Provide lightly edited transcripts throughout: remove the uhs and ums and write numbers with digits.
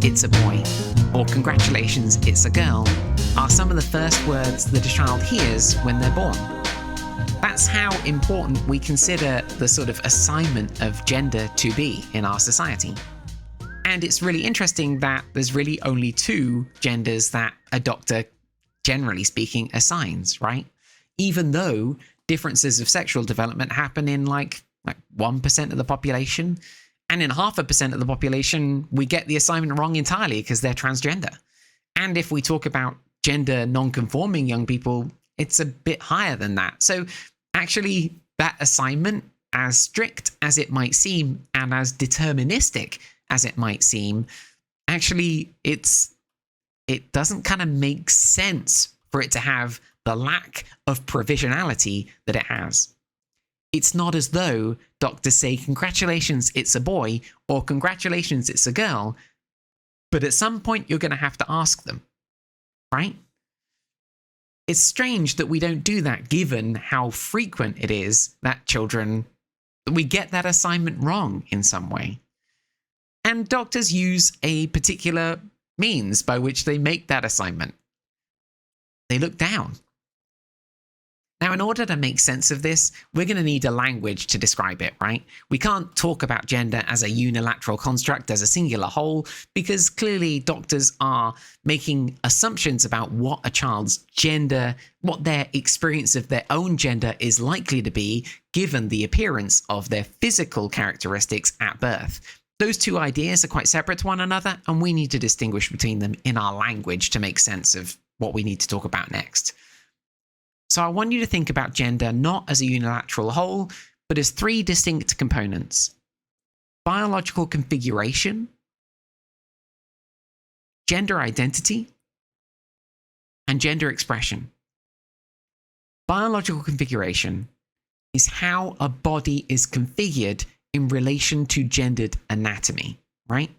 it's a boy, or congratulations, it's a girl, are some of the first words that a child hears when they're born. That's how important we consider the sort of assignment of gender to be in our society. And it's really interesting that there's really only two genders that a doctor, generally speaking, assigns, right? Even though differences of sexual development happen in like 1% of the population, and in 0.5% of the population, we get the assignment wrong entirely because they're transgender. And if we talk about gender non-conforming young people, it's a bit higher than that. So actually, that assignment, as strict as it might seem and as deterministic as it might seem, actually it doesn't kind of make sense for it to have the lack of provisionality that it has. It's not as though doctors say, congratulations, it's a boy, or congratulations, it's a girl, but at some point you're going to have to ask them, right? It's strange that we don't do that given how frequent it is that we get that assignment wrong in some way. And doctors use a particular means by which they make that assignment. They look down. Now, in order to make sense of this, we're going to need a language to describe it, right? We can't talk about gender as a unilateral construct, as a singular whole, because clearly doctors are making assumptions about what a child's gender, what their experience of their own gender is likely to be, given the appearance of their physical characteristics at birth. Those two ideas are quite separate to one another, and we need to distinguish between them in our language to make sense of what we need to talk about next. So I want you to think about gender not as a unilateral whole, but as three distinct components: biological configuration, gender identity, and gender expression. Biological configuration is how a body is configured in relation to gendered anatomy, right?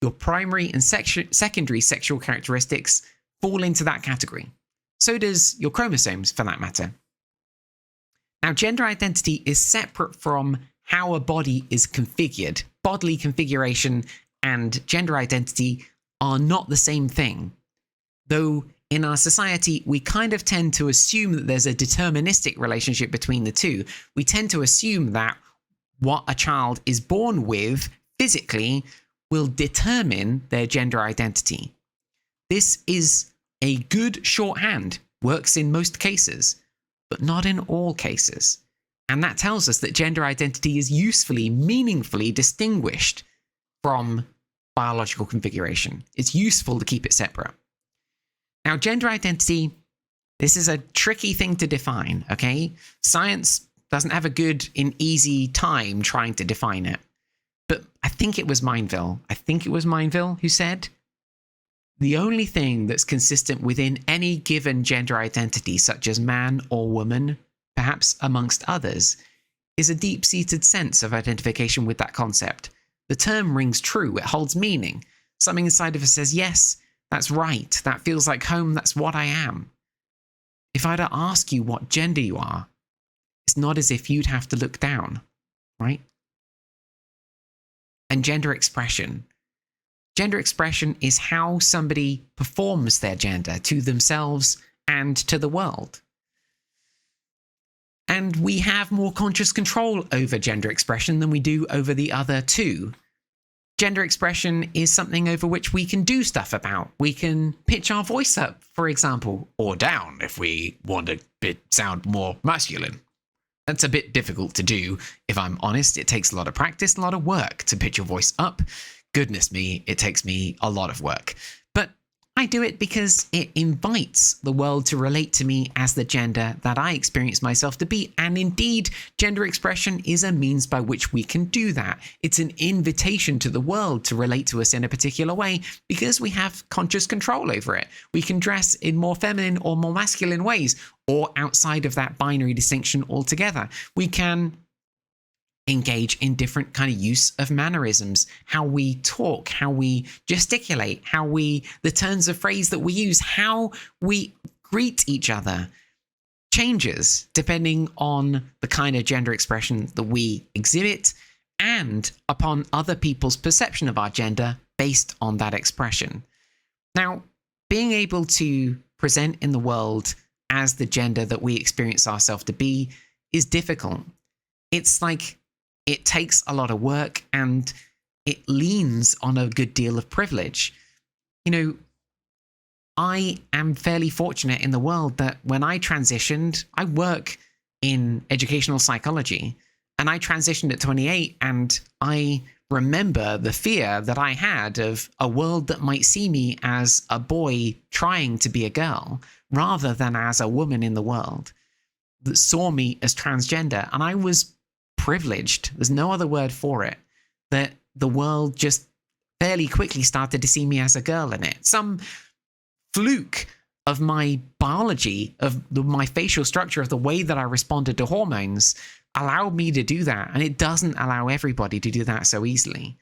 Your primary and secondary sexual characteristics fall into that category. So does your chromosomes, for that matter. Now, gender identity is separate from how a body is configured. Bodily configuration and gender identity are not the same thing. Though in our society, we kind of tend to assume that there's a deterministic relationship between the two. We tend to assume that what a child is born with physically will determine their gender identity. This is a good shorthand, works in most cases, but not in all cases. And that tells us that gender identity is usefully, meaningfully distinguished from biological configuration. It's useful to keep it separate. Now, gender identity, this is a tricky thing to define, okay? Science doesn't have a good and easy time trying to define it. But I think it was Mineville who said, the only thing that's consistent within any given gender identity, such as man or woman, perhaps amongst others, is a deep-seated sense of identification with that concept. The term rings true, it holds meaning. Something inside of us says, yes, that's right, that feels like home, that's what I am. If I were to ask you what gender you are, it's not as if you'd have to look down, right? And gender expression. Gender expression is how somebody performs their gender to themselves and to the world. And we have more conscious control over gender expression than we do over the other two. Gender expression is something over which we can do stuff about. We can pitch our voice up, for example, or down if we want to sound more masculine. That's a bit difficult to do, if I'm honest. It takes a lot of practice, a lot of work to pitch your voice up. Goodness me, it takes me a lot of work. But I do it because it invites the world to relate to me as the gender that I experience myself to be. And indeed, gender expression is a means by which we can do that. It's an invitation to the world to relate to us in a particular way because we have conscious control over it. We can dress in more feminine or more masculine ways, or outside of that binary distinction altogether. We can engage in different kind of use of mannerisms, how we talk, how we gesticulate, the turns of phrase that we use, how we greet each other changes depending on the kind of gender expression that we exhibit and upon other people's perception of our gender based on that expression. Now, being able to present in the world as the gender that we experience ourselves to be is difficult. It's like it takes a lot of work and it leans on a good deal of privilege. You know, I am fairly fortunate in the world that when I transitioned, I work in educational psychology, and I transitioned at 28, and I remember the fear that I had of a world that might see me as a boy trying to be a girl rather than as a woman in the world, that saw me as transgender. And I was privileged, there's no other word for it, that the world just fairly quickly started to see me as a girl in it. Some fluke of my biology, of my facial structure, of the way that I responded to hormones allowed me to do that. And it doesn't allow everybody to do that so easily.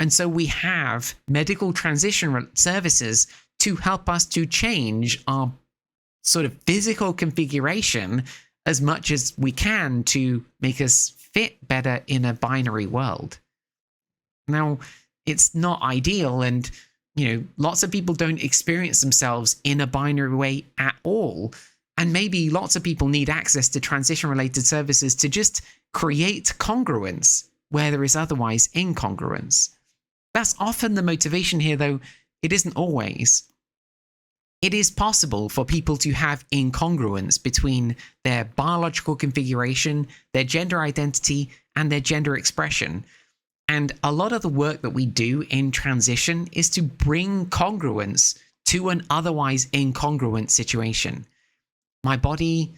And so we have medical transition services to help us to change our sort of physical configuration as much as we can to make us fit better in a binary world. Now, it's not ideal, and lots of people don't experience themselves in a binary way at all. And maybe lots of people need access to transition-related services to just create congruence where there is otherwise incongruence. That's often the motivation here, though it isn't always. It is possible for people to have incongruence between their biological configuration, their gender identity, and their gender expression. And a lot of the work that we do in transition is to bring congruence to an otherwise incongruent situation. My body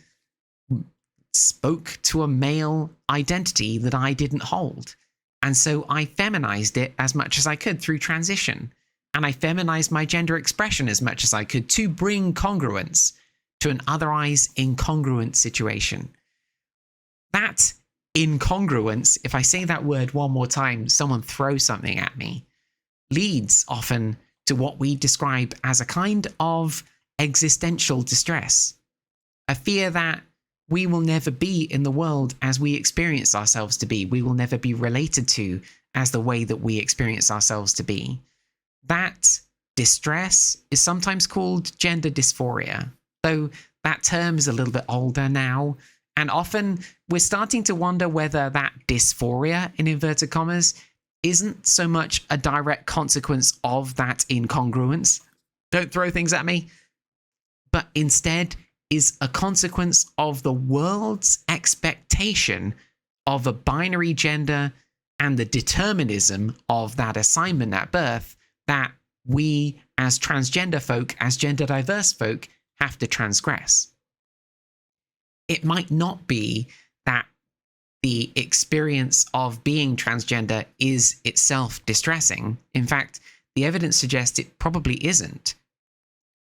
spoke to a male identity that I didn't hold. And so I feminized it as much as I could through transition. And I feminized my gender expression as much as I could to bring congruence to an otherwise incongruent situation. That incongruence, if I say that word one more time, someone throws something at me, leads often to what we describe as a kind of existential distress, a fear that we will never be in the world as we experience ourselves to be. We will never be related to as the way that we experience ourselves to be. That distress is sometimes called gender dysphoria, though that term is a little bit older now. And often we're starting to wonder whether that dysphoria, in inverted commas, isn't so much a direct consequence of that incongruence. Don't throw things at me. But instead is a consequence of the world's expectation of a binary gender and the determinism of that assignment at birth that we as transgender folk, as gender diverse folk, have to transgress. It might not be that the experience of being transgender is itself distressing. In fact, the evidence suggests it probably isn't,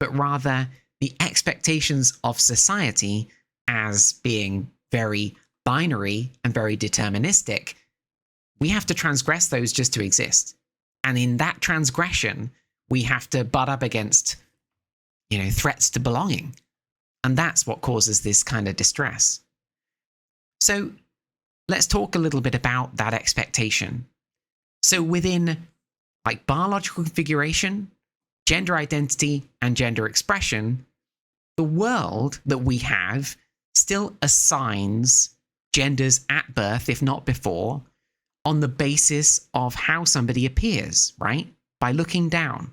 but rather the expectations of society as being very binary and very deterministic, we have to transgress those just to exist. And in that transgression, we have to butt up against, threats to belonging. And that's what causes this kind of distress. So let's talk a little bit about that expectation. So within biological configuration, gender identity, and gender expression, the world that we have still assigns genders at birth, if not before, on the basis of how somebody appears, right? By looking down.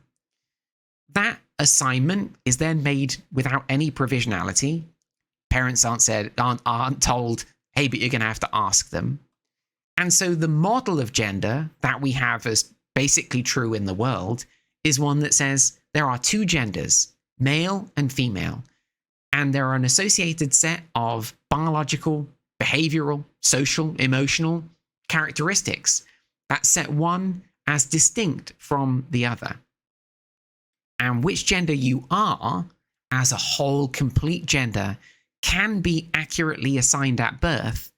That assignment is then made without any provisionality. Parents aren't told, hey, but you're going to have to ask them. And so the model of gender that we have as basically true in the world is one that says there are two genders, male and female, and there are an associated set of biological, behavioral, social, emotional characteristics that set one as distinct from the other. And which gender you are as a whole, complete gender, can be accurately assigned at birth,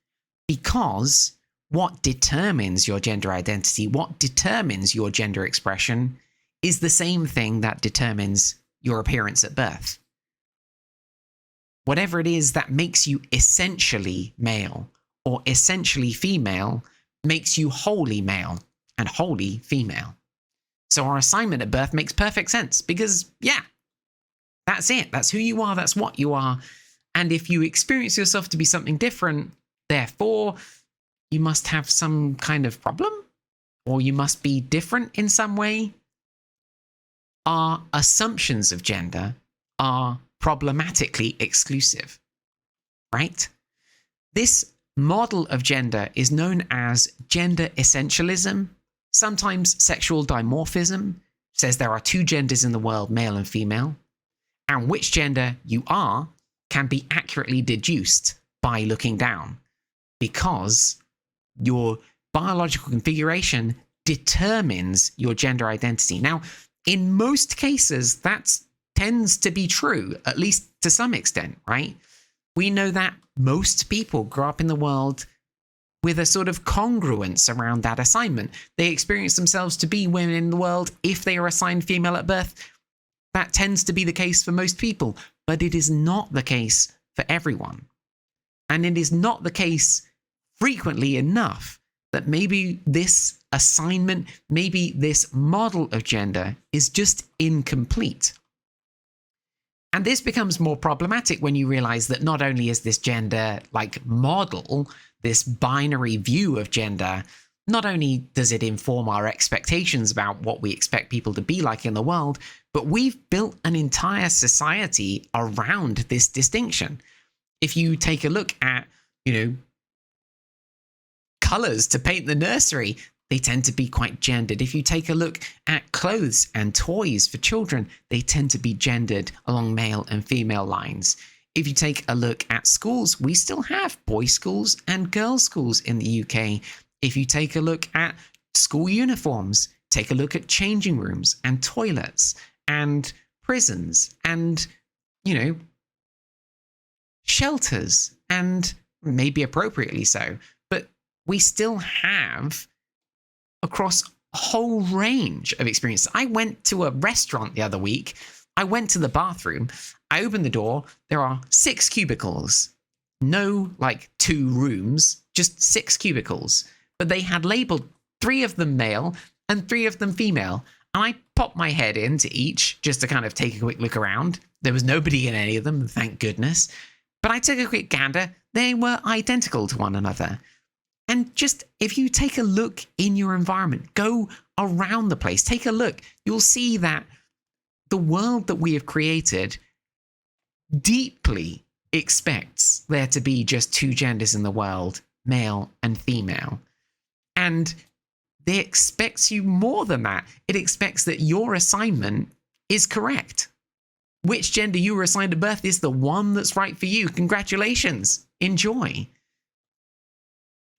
because what determines your gender identity, what determines your gender expression, is the same thing that determines your appearance at birth. Whatever it is that makes you essentially male or essentially female makes you wholly male and wholly female. So our assignment at birth makes perfect sense because, yeah, that's it. That's who you are. That's what you are. And if you experience yourself to be something different, therefore, you must have some kind of problem, or you must be different in some way. Our assumptions of gender are problematically exclusive, right? This model of gender is known as gender essentialism, sometimes sexual dimorphism, says there are two genders in the world, male and female, and which gender you are can be accurately deduced by looking down, because your biological configuration determines your gender identity. Now, in most cases, that tends to be true, at least to some extent, right? We know that most people grow up in the world with a sort of congruence around that assignment. They experience themselves to be women in the world if they are assigned female at birth. That tends to be the case for most people, but it is not the case for everyone. And it is not the case frequently enough that maybe this assignment, maybe this model of gender is just incomplete. And this becomes more problematic when you realize that not only is this gender model, this binary view of gender, not only does it inform our expectations about what we expect people to be like in the world, but we've built an entire society around this distinction. If you take a look at, colors to paint the nursery, they tend to be quite gendered. If you take a look at clothes and toys for children, they tend to be gendered along male and female lines. If you take a look at schools, we still have boys' schools and girls' schools in the UK. If you take a look at school uniforms, take a look at changing rooms and toilets and prisons and, shelters, and maybe appropriately so. But we still have across a whole range of experiences. I went to a restaurant the other week. I went to the bathroom. I opened the door. There are 6 cubicles. No, 2 rooms, just 6 cubicles. But they had labeled 3 of them male and 3 of them female. And I popped my head into each just to kind of take a quick look around. There was nobody in any of them, thank goodness. But I took a quick gander. They were identical to one another. And just, if you take a look in your environment, go around the place, take a look, you'll see that the world that we have created deeply expects there to be just 2 genders in the world, male and female. And it expects you more than that. It expects that your assignment is correct. Which gender you were assigned at birth is the one that's right for you. Congratulations. Enjoy.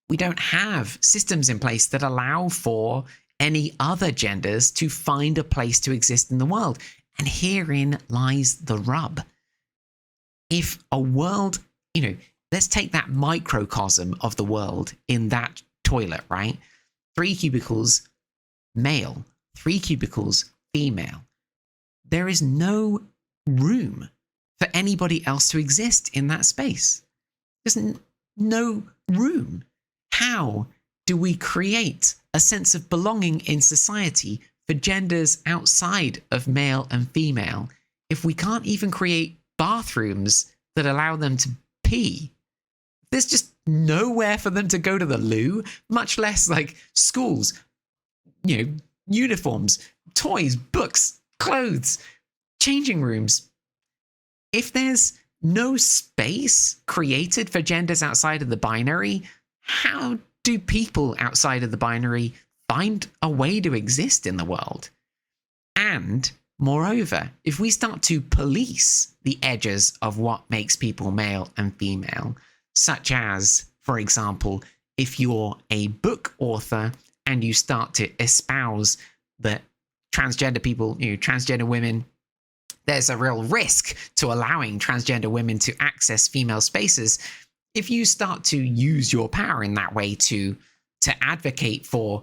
We don't have systems in place that allow for any other genders to find a place to exist in the world. And herein lies the rub. If a world, let's take that microcosm of the world in that toilet, right? 3 cubicles, male, 3 cubicles, female. There is no room for anybody else to exist in that space. There's no room. How do we create a sense of belonging in society for genders outside of male and female if we can't even create bathrooms that allow them to pee? There's just nowhere for them to go to the loo, much less schools, uniforms, toys, books, clothes, changing rooms. If there's no space created for genders outside of the binary, how do people outside of the binary find a way to exist in the world? And moreover, if we start to police the edges of what makes people male and female, such as, for example, if you're a book author and you start to espouse that transgender people, transgender women, there's a real risk to allowing transgender women to access female spaces. If you start to use your power in that way to advocate for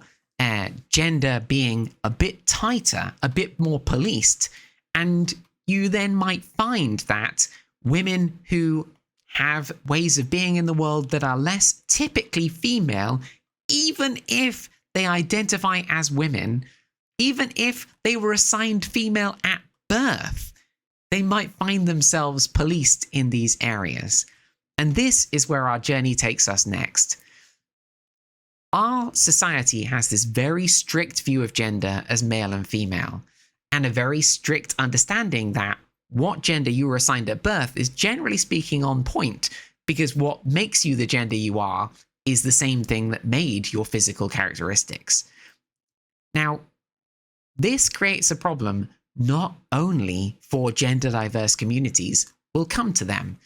gender being a bit tighter, a bit more policed, and you then might find that women who have ways of being in the world that are less typically female, even if they identify as women, Even if they were assigned female at birth, they might find themselves policed in these areas. And this is where our journey takes us next. Our society has this very strict view of gender as male and female, and a very strict understanding that what gender you were assigned at birth is generally speaking on point, because what makes you the gender you are is the same thing that made your physical characteristics. Now, this creates a problem not only for gender diverse communities, we'll come to them.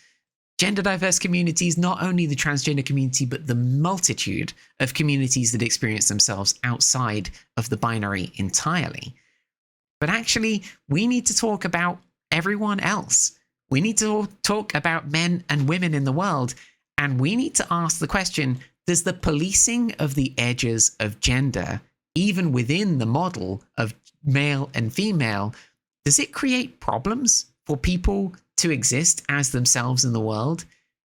Gender diverse communities, not only the transgender community, but the multitude of communities that experience themselves outside of the binary entirely. But actually, we need to talk about everyone else. We need to talk about men and women in the world, and we need to ask the question, does the policing of the edges of gender, even within the model of male and female, does it create problems for people to exist as themselves in the world?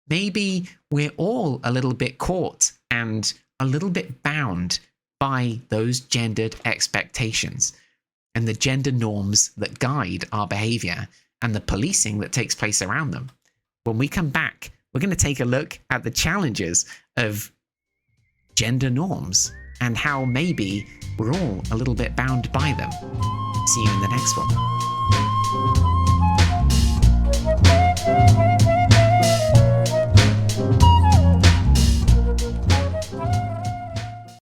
Maybe we're all a little bit caught and a little bit bound by those gendered expectations and the gender norms that guide our behavior and the policing that takes place around them. When we come back, we're going to take a look at the challenges of gender norms and how maybe we're all a little bit bound by them. See you in the next one.